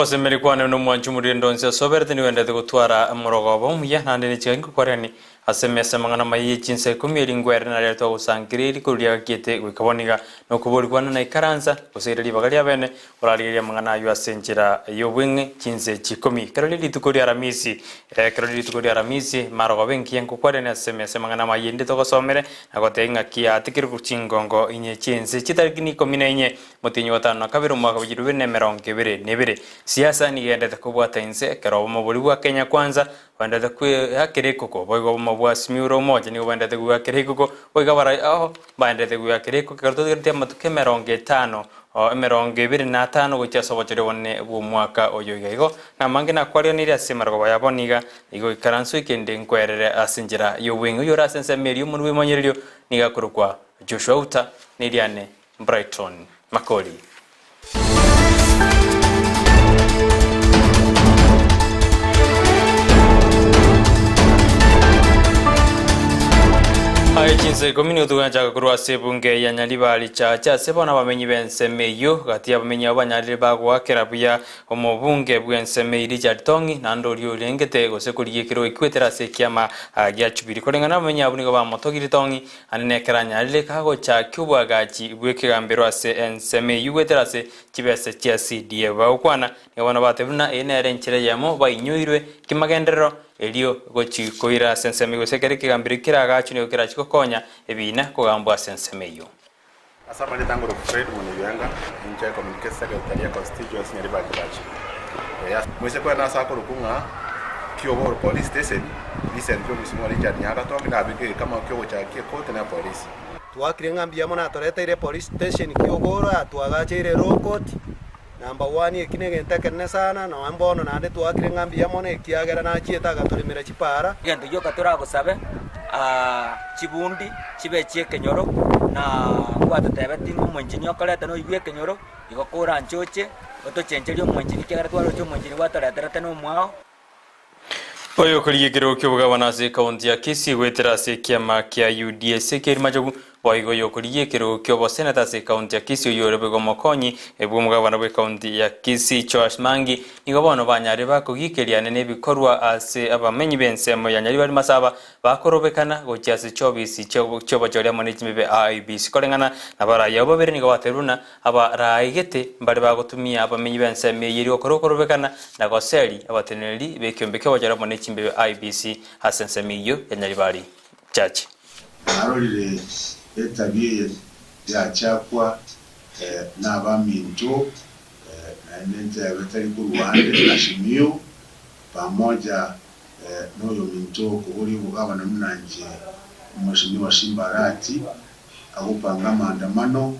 Togosemeri kwane no mwanchu muri ndonse soberte ni wende gutwara murogobo muya nande ni chengu kwarani asemese mangana mayi chinse kumiri ngwere na leto usangiriri kuria kiete gwikaboniga no kuburi kwana na ikaranza kusiriri bagali abene urariria mangana yu asenjira yobwinge chinse chikomi karali litukuri aramisi marogobe nkiengu kwarani asemese mangana mayi ndi togosomere agotenga kia tikiri kuchingongo inye chinse chitarikini komine inye mutinyo watano kabiru mwaka bijiru ne meronge bire siasa ni yendete kubwata inse kero mabuli wa Kenya kwanza wendete kuyakiriko ko boigo mabwa simiuro moja ni wendete kuyakiriko ko boiga bara aho bandete kuyakiriko kero to matuke meronge 5 meronge 25 gocha sobochire wonne bu mwaka oyoyego na mangi na kwario ni rasima rgo yaboniga igo ikaransu ikende nkwerere asinjira yobwingo yora sense meri umuntu wimonyererio niga kurukwa Joshua Uta niriane Brighton Makoli. Chinse komini utuganjaga kurwa sebunge ya nyalibali cha sebona bamenyi bense meyo gati abamenyi abanyalire bagwa kerabuya omubunge bwense meiri jartongi nandori urengete gosekuriye kiro ikwetera se kiama gya chubiri kolengana abamenyi abunigo ba motogiri tongi anene keranyalire kago cha kubwagachi bwekigambiro ase ense meyo gwetera se kibese cha CDF bakwana nibona batebuna enere nchire yamo bainyoirwe kimagenderero elio gochi koira sensemeyo sekere kigambiro kiragachu ne kira chikokonya ebina kugambwa sensemeyo asaba ni tango Fred Muniyanga nje communication secretary ya constituency nyaliba kibachi ya mwese kwa na sako rukunga kyobo police station bisentro bisimwali jani aka to ngina bike kama kyobo cha kote na police twakirenga mbiyamo na toreta ile police station kyogora twagachire rokot number 1 ekinege ntekene sana na wambono nande twakirenga mbiyamo ne kiagera na chieta gatorimira chipara gendo yo katora gosabe chibundi chibe chiekenyoro na kwatatebeti ng'omwenjini okorete no ibwe kenyoro igokora nchoche otochencherio omwenjini kiagera twaro omwenjini gwatoreterete nomwao oyo kurigiro kyobugabana se county ya Kisii gwetera se kiama kia UDS kirimajogu boigo yokuriye kiro kyobo senator se county ya Kisii yorebe mokonyi ebumugabana bwe county ya Kisii Josh Mangi nigobono banyare bakugikeriane nebikorwa ase abamenyi bense mo yanyari bari masaba bakorobekana gochase chobisi chobo choria management IBC kolengana nabara yabo bere nigo bateruna aba raigete mbari bagotumia abamenyi bense meyiri okorobekana na goseri abateneri bekyombeke bajara management IBC hasensemiyo yanyari bari chachi arolire etabie ya chakwa n'abaminto na nente abetari ku Rwanda na Shimiyo pamoja n'uyo minto kuburi bugabana munanje umushimi wa Shimbarati agupanga maandamano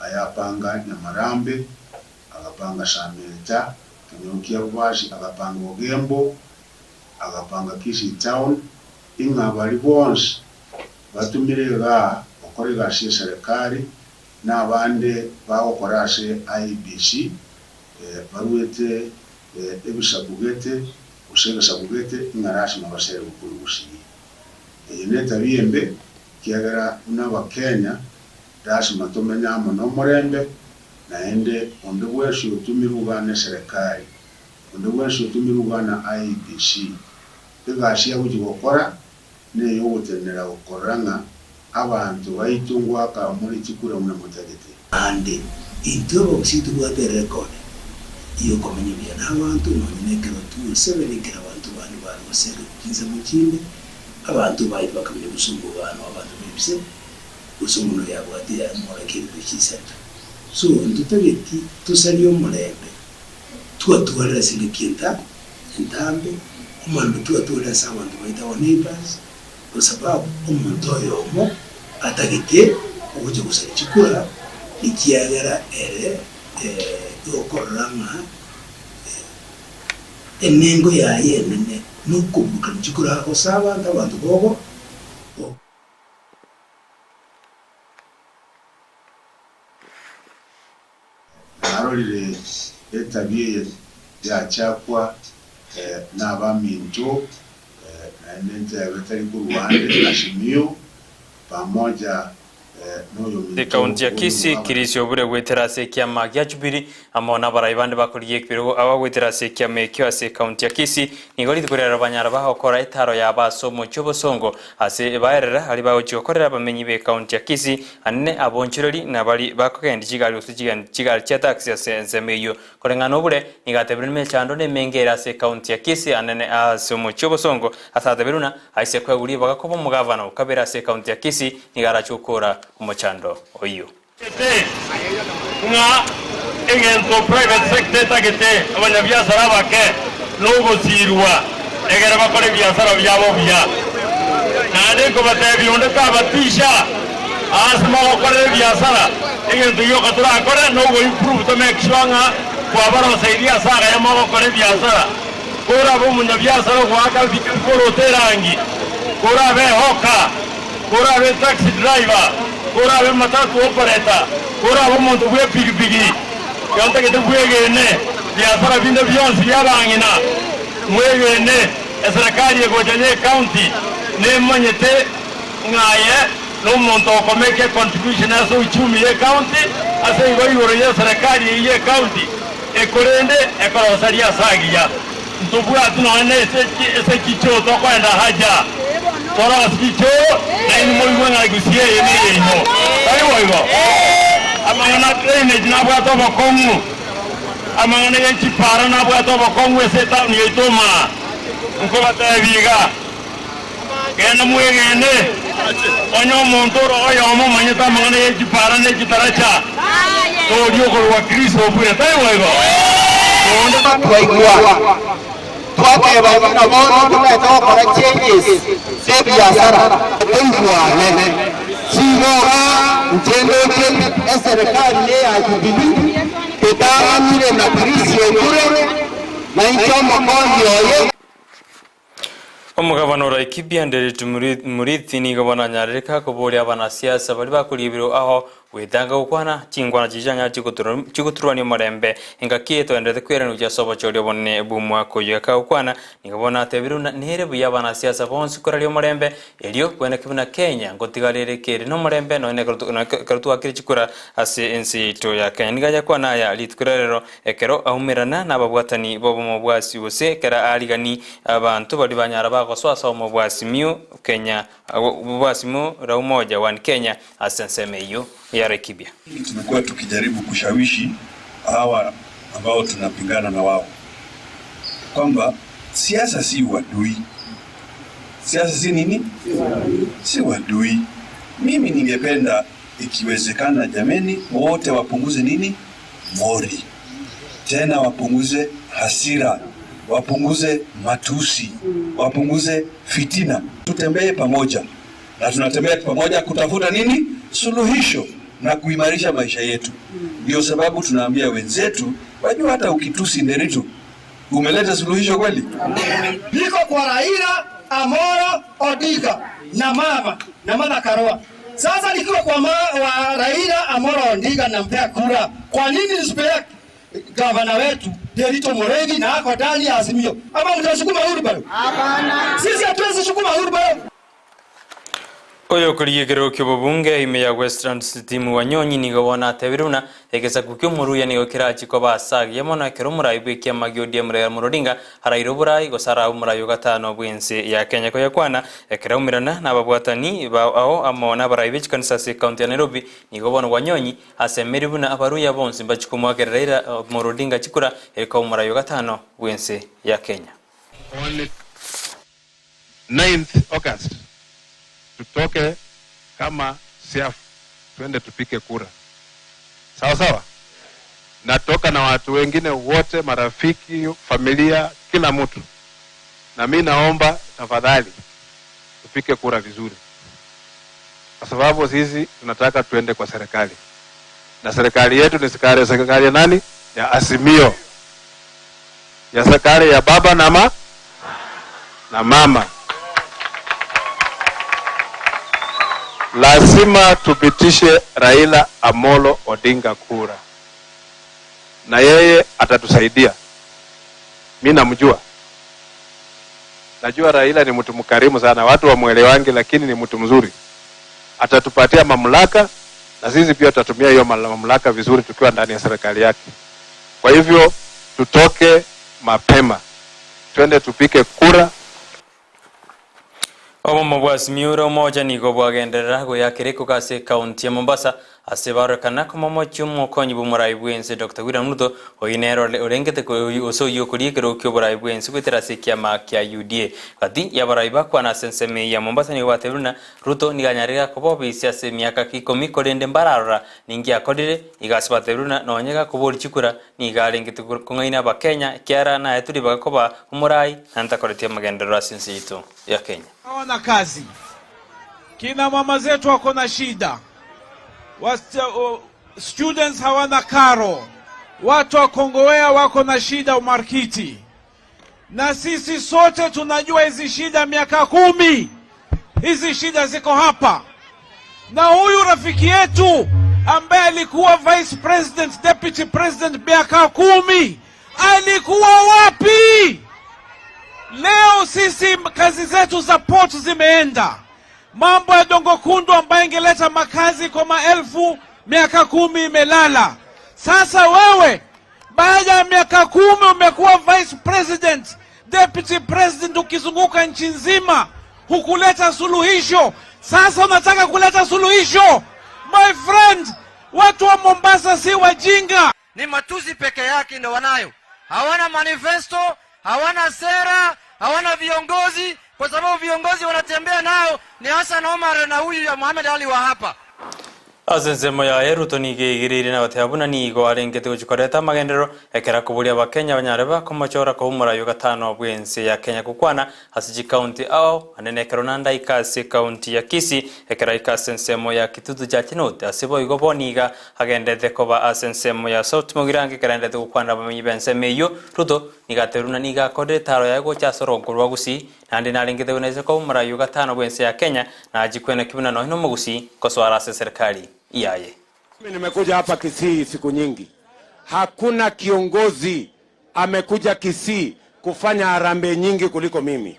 ayapanga Nyamarambe agapanga Shamelta kinyokia Bubashi agapanga Ogembo agapanga Kisii Town ingabari bonse batumirega okorega serikali n'abande bakokorashe IBC baruete ebisabugete ushegasabugete ngarashi mabasere bukuru busiye neta biyembe kiagara n'aba Kenya dashi matomenya no murembe naende onde bwesho tumirugana serikali onde bwesho tumirugana IBC tegashi yabuji gukora ne yo gutenera gukoranga abantu bayitungwa ka muri kikura mu mutagete ande intobo ksitu bwate record iyo komenye bya n'abantu none kero tu seberekera abantu bandi bari basere kinze mu kinde abantu bayi bakamye gusumba abantu bibise gusumuno yabwate ya mwakiri bikiseta so ndutageti tusaliyo mulembe tuwatuwala sindikinta ntambe umando tuwatuwala sabantu bayita wa neighbors kwa sababu umuntu oyomo atagite uje gusara chikura ikiagara yokorama enengo ya yenene nukubuka chikura ko sabanda abantu bobo arolire etabie ya chakwa n'abaminto na nente abetari ku Rwanda na Shimiyo pamoja kaunti ya Kisii kirisio bure gwetera se kiama gya Jubilee amona baraibande bakuriye kibiro aba gwetera se kiama kyo ase kaunti ya Kisii nigori kurera abanyara bahokora itaro ya basomo cyobosongo ase baerera ali bawochikorera bamenyi be kaunti ya Kisii anne abonchirori nabali bakogendi kigali usigigan kigali cha taxi ase nzemeyo korengano bure nigatebirime chando ne mengera ase kaunti ya Kisii anne asomo cyobosongo asadeberuna aise kwaguri bagakobo mugavana ukabera ase kaunti ya Kisii nigara chukura umuchando oyo nga engento private sector tagete abanyabiashara bake nogo sirwa egera bakore biashara byabo bya nade ko batebi onde ka batisha asma bakore biashara engento yo katura akora nogo improve to make sure nga kwa baro saidia saga ya mabo kore biashara kora bo munyabiashara kwa kalbi koro terangi kora be hoka kora be taxi driver kora be matatu operator kora bo muntu bwe pigipigi yonta kete bwegene biashara binde byonsi byabangina mwegene serikali yegojenye county ne manyete ngaye no muntu okomeke contribution aso uchumi ye county ase igoyoro ye serikali ye county ekorende ekorosaria sagia ntubwa tunone ese kicho to kwenda haja tora kicho na ni moyo na gusie yene ino ayo amangana drainage na bwa to bokongu amangana yenchi para na bwa to bokongu ese ta ni itoma nko batabiga kena mwegene onyo montoro oyo mo manyeta amangana yenchi para ne kitaracha to dio ko wa kristo bure tayo wego to Waigua twake bagina bono tumeto kora changes se biashara tuifuane sigoga njendo serikali ya Jubilee tutaamire na kristo bure na ichomo konyo omugabano ra ikibia ndere murithi ni gabana nyareka kubori abana siasa bali bakuri biro aho wetanga ukwana chingwana chijanya chikuturwani marembe inga kieto ndete kwera nuja sobo chori bonne bumwa ko yaka ukwana nigabona tebiru nere buya abana siasa bonsi korali marembe elio kwena kibuna Kenya ngotigarere kere no marembe no ne kartu akiri chikura ase ensi to ya Kenya nigaja kwana ya litkurero ekero ahumirana nababwatani bobo mobwasi bose kera aligani abantu bali banyara bagoswasa omobwasi miu Kenya bwasi mu ra umoja wa Kenya asensemeyo ya rekibia. Tumekuwa tukijaribu kushawishi hawa ambao tunapingana na wao kwamba siasa si wadui. Siasa si nini? Si wadui. Mimi ningependa ikiwezekana jameni wote wapunguze nini? Mori. Tena wapunguze hasira, wapunguze matusi, wapunguze fitina. Tutembee pamoja. Na tunatembea pamoja kutafuta nini? Suluhisho na kuimarisha maisha yetu. Ndio sababu tunaambia wenzetu, wajua hata ukitusi Nderitu, umeleta suluhisho kweli? Niko kwa Raila Amolo Odinga na mama Karua. Sasa nikiwa kwa wa Raila Amolo Odinga nampea kura. Kwa nini nisipeleke gavana wetu Nderitu Muregi na ako ndani ya Azimio? Ama mtasukuma huru bado? Hapana. Sisi hatuwezi sukuma huru bado. Oyo kuriyegero kyobubunge ime ya Western Timu Wanyonyi nigabona tebiruna egeza kukyo muruya nigo kirachi ko basagi yamona kero murayibwe kyamagyo die muraya murodinga harayiro burayi gosara umurayo gatano bwense ya Kenya ko yakwana ekera umirana nababwatani aho amona barayibe kanisa se county ya Nairobi nigobona Wanyonyi asemeribuna abaruya bonse bachikumwagerera murodinga chikura eka umurayo gatano bwense ya Kenya. On 9th August tutoke kama siafu twende tupike kura. Sawa sawa? Natoka na watu wengine wote, marafiki, familia, kila mtu. Na mimi naomba tafadhali tupike kura vizuri. Kwa sababu sisi tunataka tuende kwa serikali. Na serikali yetu ni serikali ya nani? Ya Azimio. Ya serikali ya baba na mama. Lazima tupitishe Raila Amolo Odinga kura. Na yeye atatusaidia. Mimi namjua. Najua Raila ni mtu mkarimu sana. Watu wamuelewangi lakini ni mtu mzuri. atatupatia mamlaka na sisi pia tutatumia hiyo mamlaka vizuri tukiwa ndani ya serikali yake. Kwa hivyo tutoke mapema, twende tupike kura. Mabwasi miura moja ni gobwagenderera goyakire ku kase county ya Mombasa asebarekana ko momochi umukonyi bumurai bwense Dr. William Ruto oyinero orengete ko osoyo kurikero kyo burai bwense kwitera sekiama kya UDA kati ya burai bakwa na senseme ya Mombasa ni wateruna Ruto ni ganyarira ko bobisi ase miaka 10 korende mbarara ningi akodire igasibateruna nonyega kubori chikura ni garengete kungaina ba Kenya kyara na eturi bagakoba umurai anta koretia magendero asinsito ya Kenya. Hawana kazi, kina mama zetu wako na shida, students hawana karo, watu wa Kongowea wako na shida umarkiti, na sisi sote tunajua hizi shida miaka 10, hizi shida ziko hapa. Na huyu rafiki yetu ambaye alikuwa vice president, deputy president miaka 10, alikuwa wapi? Leo sisi kazi zetu za port zimeenda. Mambo ya Dongo Kundu ambaye ingeleta makazi kwa maelfu miaka 10 imelala. Sasa wewe baada ya miaka 10 umekuwa vice president, deputy president, ukizunguka nchi nzima hukuleta suluhisho. Sasa unataka kuleta suluhisho? My friend, watu wa Mombasa si wajinga. Ni matusi peke yake ndio wanayo. Hawana manifesto, hawana sera, hawana viongozi, kwa sababu viongozi wanatembea nao ni Hassan Omar na huyu ya Muhammad Ali wa hapa. Azenzemo ya Ruto ni gigiriri na batabuna ni go arengete gukoreta magendero ekera kuburia bakenya banyareba komachora ko umura yo gatano bwense ya Kenya kukwana Hasiji County ao anene Karonanda ikase county ya Kisii ekera ikase nsemo ya Kitutu cha Chinoti asibo igoboniga agendete koba asensemo ya South Mogirange kerendete kukwana bamenyi benseme yo Ruto nigateruna niga kode taro ya go cha sorongurwa gusi nandi narengete uneze ko umura yo gatano bwense ya Kenya na ajikwena kibuna no hino mugusi koswara serikali iyaye. Mimi nimekuja hapa Kisii siku nyingi. Hakuna kiongozi amekuja Kisii kufanya harambee nyingi kuliko mimi.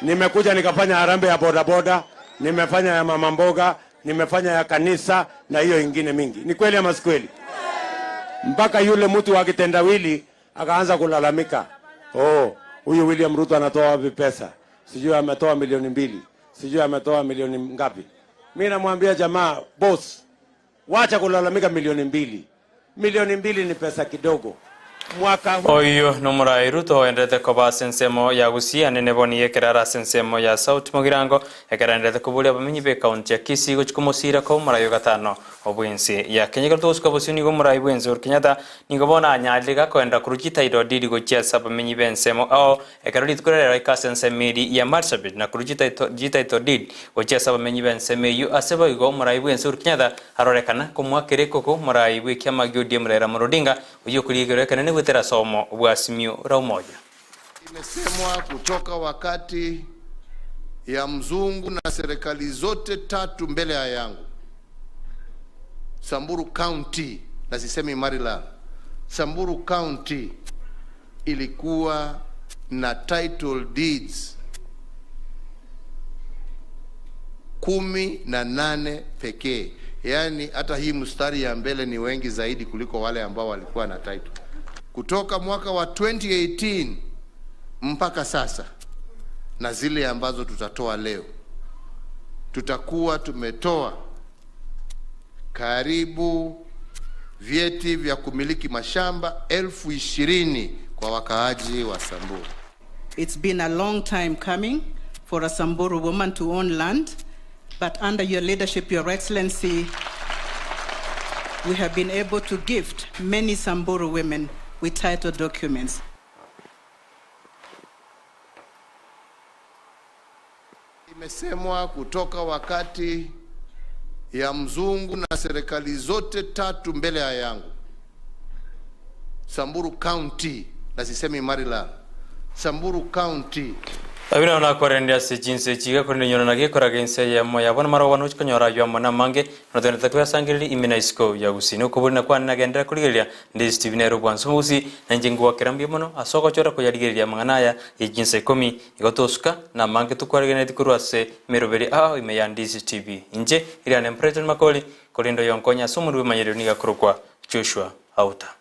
Nimekuja nikafanya harambee ya bodaboda, nimefanya ya mama mboga, nimefanya ya kanisa na hiyo ingine mingi. Ni kweli ama si kweli? Mpaka yule mtu wa kitendawili akaanza kulalamika. Huyu William Ruto anatoa wapi pesa? Sijui ametoa milioni 2. Sijui ametoa milioni ngapi? Mimi namwambia jamaa, boss, wacha kulalamika milioni 2. Milioni 2 ni pesa kidogo. Mwaka huu oyo numura Ruto endete koba sensemo ya Gusii anene boni yekerara sensemo ya South Mogirango ekerendete kubulia bamenyi be county ya Kisii gochikumosira ko mura yo gatano obwense ya Kenya gatos ko bosuni go mura ibwense urkinyata ningobona anyaliga kwenda kurujita ido didi gochiasa bamenyi bensemo ao ekerodi kurera ikasensemedi ya Marsabit na kurujita ito did gochiasa bamenyi benseme yu aseba go mura ibwense urkinyata arorekana kumwakere koko mura ibwe kyama gyodi mrera murodinga uyo kurigerekana wetera somo bwasimio ra umoja. Imesemwa kutoka wakati ya mzungu na serikali zote tatu mbele ya yangu. Samburu County, na sisemi Maryland, Samburu County ilikuwa na title deeds 18 pekee. Yani hata hii mstari ya mbele ni wengi zaidi kuliko wale ambao walikuwa na title. Kutoka mwaka wa 2018 mpaka sasa na zile ambazo tutatoa leo, tutakuwa tumetoa karibu vyeti vya kumiliki mashamba 20,000 kwa wakaaji wa Samburu. It's been a long time coming for a Samburu woman to own land, but under your leadership, Your Excellency, we have been able to gift many Samburu women with title documents. Imesemwa kutoka wakati ya mzungu na serikali zote tatu mbele ya yangu. Samburu County, na sisemi Maryland, Samburu County Abina na korenda se jinse chiga korenda nyona nage koragense ya moya bona maro wanu chikonyora yo mona mange no tene takwa sangiri imina isko ya usino kubuna kwa nagendera kuligeria Ndizi TV nero bwanso musi na njengu wa kirambi mono asoko chora ko yaligeria manganaya ya jinse 10 igotosuka na mange tukwaragene tikurwase meroberi imeya Ndizi TV nje ila ne president makoli kolindo yonkonya sumuru manyero niga kurukwa Joshua Auta.